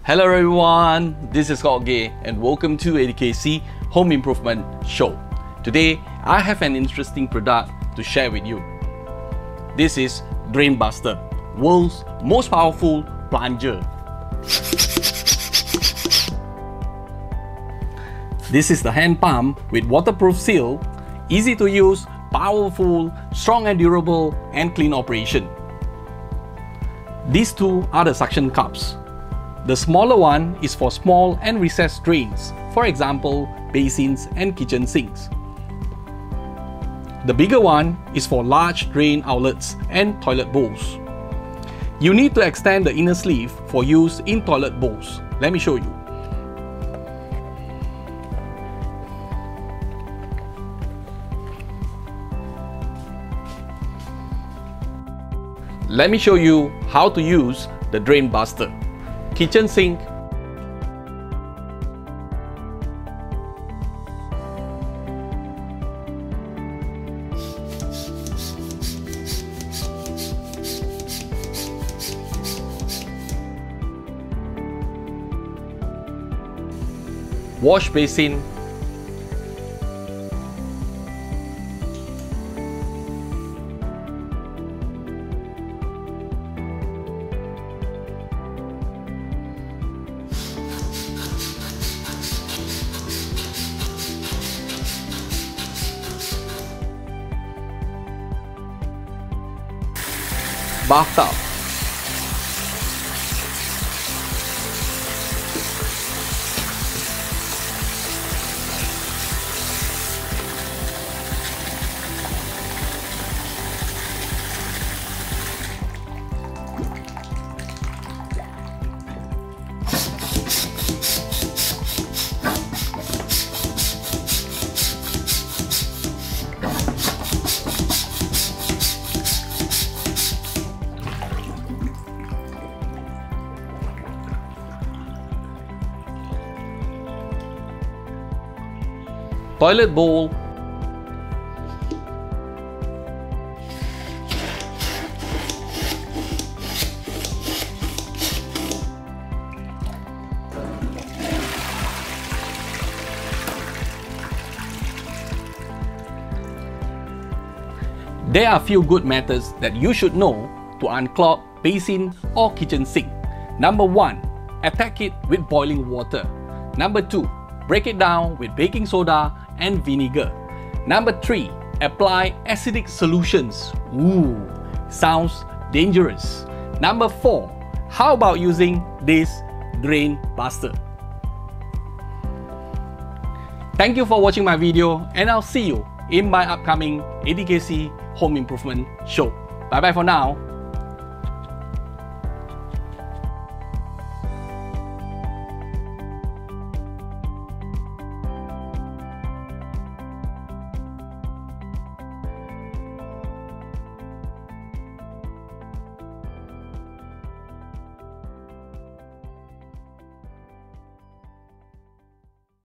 Hello everyone, this is ahgei and welcome to ATKC Home Improvement Show. Today, I have an interesting product to share with you. This is Drain Buster, world's most powerful plunger. This is the hand pump with waterproof seal, easy to use, powerful, strong and durable, and clean operation. These two are the suction cups. The smaller one is for small and recessed drains, for example, basins and kitchen sinks. The bigger one is for large drain outlets and toilet bowls. You need to extend the inner sleeve for use in toilet bowls. Let me show you. Let me show you how to use the Drain Buster. Kitchen sink, wash basin, bathtub, toilet bowl, There are a few good methods that you should know to unclog basin or kitchen sink. Number 1. Attack it with boiling water. Number 2. Break it down with baking soda and vinegar. Number 3. Apply acidic solutions. Ooh, sounds dangerous. Number 4. How about using this Drain Buster? Thank you for watching my video, and I'll see you in my upcoming ATKC Home Improvement Show. Bye bye for now.